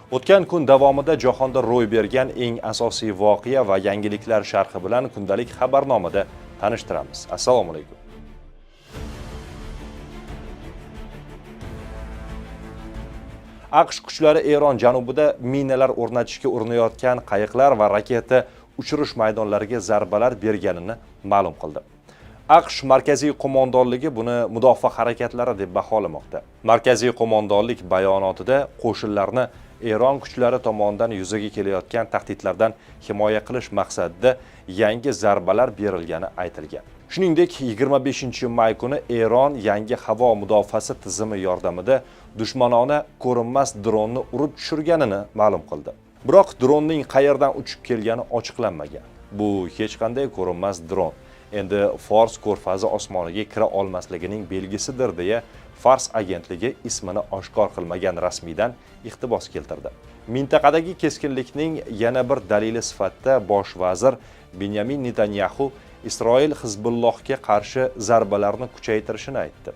O'tgan kun davomida jahonda ro'y bergan eng asosiy voqea va yangiliklar sharhi bilan kundalik xabarnomada tanishtiramiz. Assalomu alaykum. AQSh kuchlari Eron janubida minalar o'rnatishga urinayotgan qayiqlar va raketa uchirish maydonlariga zarbalar berganini ma'lum qildi. AQSh Markaziy qo'mondonligi buni mudofaa harakatlari deb baholamoqda. Markaziy qo'mondonlik bayonotida qo'shinlarni Eron kuchlari tomonidan yuzaga kelayotgan tahdidlardan himoya qilish maqsadida yangi zarbalar berilgani aytilgan. Shuningdek, 25-may kuni Eron yangi havo mudofaasi tizimi yordamida dushmanona ko'rinmas dronni urib tushirganini ma'lum qildi. Biroq dronning qayerdan uchib kelgani ochiqlanmagan. Bu hech qanday ko'rinmas dron. Endi Fors ko'rfazi osmoniga kira olmasligining belgisidir deya Fars agentligi ismini oshkor qilmagan rasmiydan iqtibos keltirdi. Mintaqadagi keskinlikning yana bir dalili sifatida bosh vazir Benyamin Netanyahu Isroil Hizbullohga qarshi zarbalarni kuchaytirishini aytdi.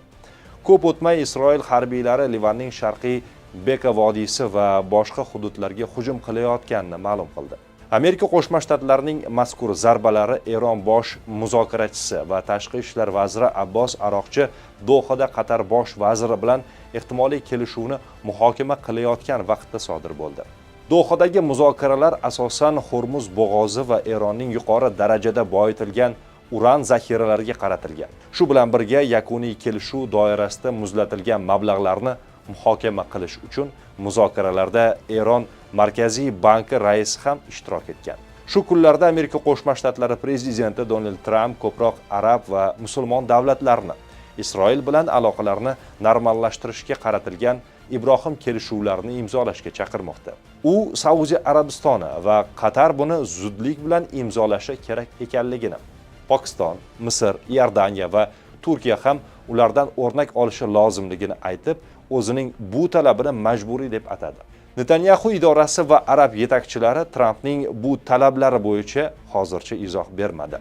Ko'p o'tmay Isroil harbiylari Livanning sharqiy Beka vodiysi va boshqa hududlarga hujum qilayotganini ma'lum qildi. Amerika Qo'shma Shtatlarining mazkur zarbalari Eron bosh muzokarachisi va tashqi ishlar vaziri Abbos Aroqchi Dohada Qatar bosh vaziri bilan ehtimoliy kelishuvni muhokama qilayotgan vaqtda sodir bo'ldi. Dohadagi muzokaralar asosan Hormuz bo'g'ozi va Eronning yuqori darajada boyitilgan uran zaxiralariga qaratilgan. Shu bilan birga yakuniy kelishuv doirasida muzlatilgan mablag'larni muhokama qilish uchun muzokaralarda Eron Markaziy banki raisi ham ishtirok etgan. Shu kunlarda Amerika Qo'shma Shtatlari prezidenti Donald Trump ko'proq arab va musulmon davlatlarni Isroil bilan aloqalarni normallashtirishga qaratilgan Ibrohim kelishuvlarini imzolashga chaqirmoqda. U Saudiya Arabistoni va Qatar buni zudlik bilan imzolashi kerak ekanligini, Pokiston, Misr, Iordaniya va Turkiya ham ulardan o'rnak olishi lozimligini aytib, o'zining bu talabini majburiy deb atadi. Netanyahu idorasi va arab yetakchilari Trumpning bu talablari bo'yicha hozircha izoh bermadi.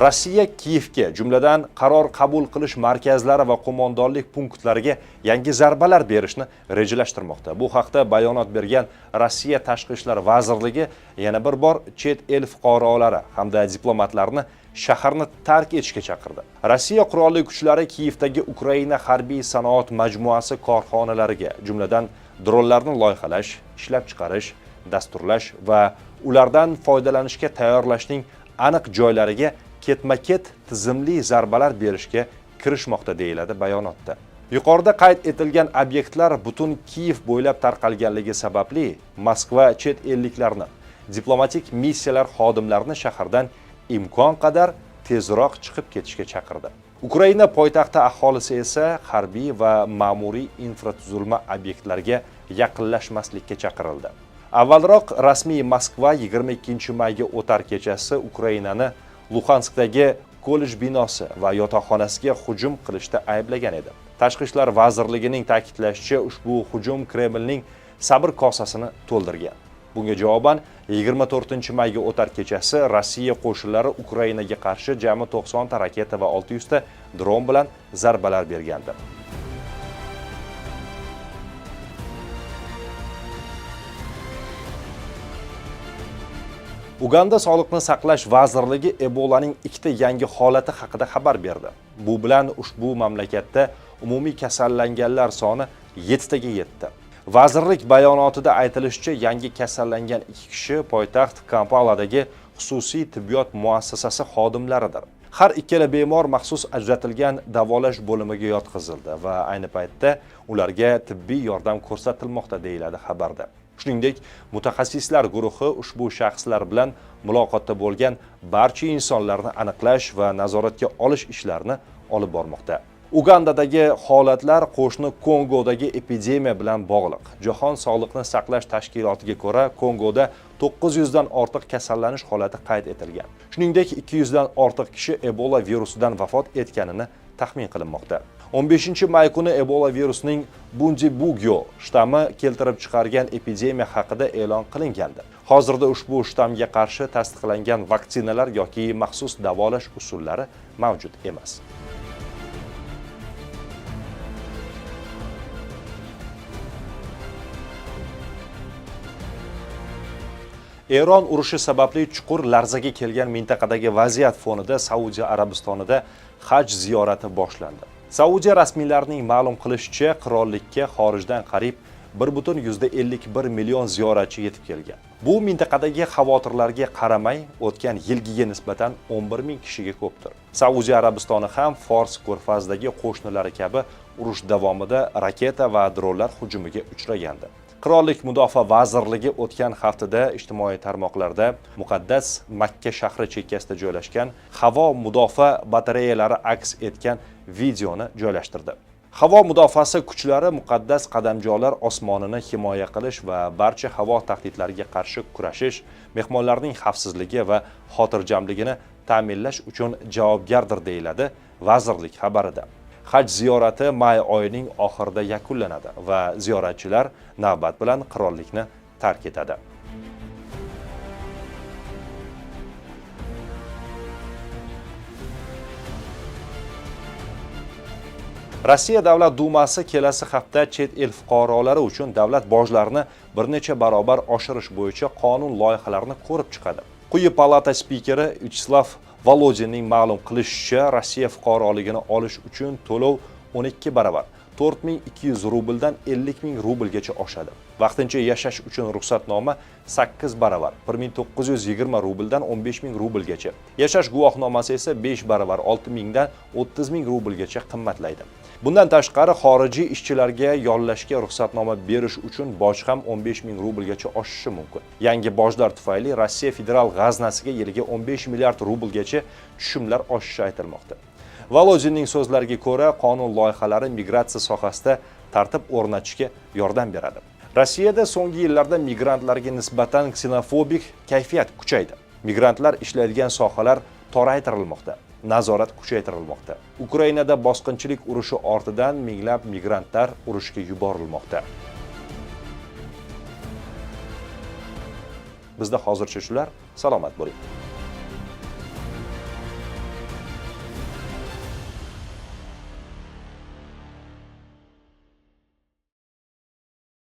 Rossiya Kiyevga, jumladan qaror qabul qilish markazlari va qo'mondonlik punktlariga yangi zarbalar berishni rejalashtirmoqda. Bu haqda bayonot bergan Rossiya Tashqi ishlar vazirligi yana bir bor chet el fuqarolari hamda diplomatlarni shaharni tark etishga chaqirdi. Rossiya qurolli kuchlari Kiyevdagi Ukraina harbiy sanoat majmuasi korxonalariga, jumladan dronlarni loyihalash, ishlab chiqarish, dasturlash va ulardan foydalanishga tayyorlashning aniq joylariga ketma-ket tizimli zarbalar berishga kirishmoqda deyiladi bayonotda. Yuqorida qayd etilgan obyektlar butun Kiyev bo'ylab tarqalganligi sababli Moskva chet elliklarni, diplomatik missiyalar xodimlarini shahardan imkon qadar tezroq chiqib ketishga chaqirdi. Ukraina poytaxti aholisi esa harbiy va ma'muriy infratuzilma obyektlariga yaqinlashmaslikka chaqirildi. Avvalroq rasmiy Moskva 22-mayga o'tar kechasi Ukrainani Luhanskdagi kollej binosi va yotoqxonasiga hujum qilishda ayblagan edi. Tashqi ishlar vazirligining ta'kidlashicha, ushbu hujum Kremlning sabr kosasini to'ldirgan. Bunga javoban 24-mayga o'tar kechasi Rossiya qo'shinlari Ukrainaga qarshi jami 90 ta raketa va 600 ta dron bilan zarbalar bergandi. Uganda Sog'liqni saqlash vazirligi Ebolaning ikkita yangi holati haqida xabar berdi. Bu bilan ushbu mamlakatda umumiy kasallanganlar soni 7 taga yetdi. Vazirlik bayonotida aytilishicha, yangi kasallangan 2 kishi poytaxt Kampaladagi xususiy tibbiyot muassasasi xodimlaridir. Har ikkala bemor maxsus ajratilgan davolash bo'limiga yotqizildi va ayni paytda ularga tibbiy yordam ko'rsatilmoqda deyiladi xabarda. Shuningdek, mutaxassislar guruhi ushbu shaxslar bilan muloqotda bo'lgan barcha insonlarni aniqlash va nazoratga olish ishlarini olib bormoqda. Ugandadagi holatlar qo'shni Kongodagi epidemiya bilan bog'liq. Jahon Sog'liqni saqlash tashkilotiga ko'ra, Kongoda 900 dan ortiq kasallanish holati qayd etilgan. Shuningdek, 200 dan ortiq kishi Ebola virusidan vafot etganini taxmin qilinmoqda. 15-may kuni Ebola virusining Bundibugyo shtammi keltirib chiqargan epidemiya haqida e'lon qilingandi. Hozirda ushbu shtamga qarshi tasdiqlangan vaksinalar yoki maxsus davolash usullari mavjud emas. Eron urushi sababli chuqur larzaga kelgan mintaqadagi vaziyat fonida Saudiya Arabistonida haj ziyorati boshlandi. Saudiya rasmiylarining ma'lum qilishicha, qirollikka xorijdan qariyb 1,51 million ziyoratchi yetib kelgan. Bu mintaqadagi xavotirlarga qaramay, o'tgan yilgiga nisbatan 11 ming kishiga ko'pdir. Saudiya Arabistoni ham Fors ko'rfazidagi qo'shnilari kabi urush davomida raketa va dronlar hujumiga uchragandi. Qirollik mudofaa vazirligi o'tgan haftada ijtimoiy tarmoqlarda muqaddas Makka shahri chekkasida joylashgan havo mudofaa batareyalari aks etgan videoni joylashtirdi. Havo mudofaasi kuchlari muqaddas qadamjolar osmonini himoya qilish va barcha havo tahdidlariga qarshi kurashish, mehmonlarning xavfsizligi va xotirjamligini ta'minlash uchun javobgardir, deyiladi vazirlik xabarida. Haj ziyorati may oyining oxirida yakunlanadi va ziyoratchilar navbat bilan qirollikni tark etadi. Rossiya Davlat Dumasi kelasi hafta chet el fuqarolari uchun davlat bojlarini bir necha barobar oshirish bo'yicha qonun loyihalarini ko'rib chiqadi. Quyi palata spikeri Vyacheslav Volodinning ma'lum qilishicha, Rossiya fuqaroligini olish uchun to'lov 12 baravar, 4200 rubldan 50 ming rublgacha oshadi. Vaqtincha yashash uchun ruxsatnoma 8 baravar, 1920 rubldan 15 ming rublgacha. Yashash guvohnomasi esa 5 baravar, 6 mingdan 30 ming rublgacha qimmatlaydi. Bundan tashqari xorijiy ishchilarga yollashga ruxsatnoma berish uchun boj ham 15 ming rublgacha oshishi mumkin. Yangi bojlar tufayli Rossiya federal g'aznasiga yiliga 15 milliard rublgacha tushumlar oshishi aytilmoqda. Volodinning so'zlariga ko'ra, qonun loyihalari migratsiya sohasida tartib o'rnatishga yordam beradi. Rossiyada so'nggi yillarda migrantlarga nisbatan ksenofobik kayfiyat kuchaydi. Migrantlar ishlaydigan sohalar toraytirilmoqda. Nazorat kuchaytirilmoqda. Ukrainada bosqinchilik urushi ortidan minglab migrantlar urushga yuborilmoqda. Bizda hozircha shular. Salomat bo'ling.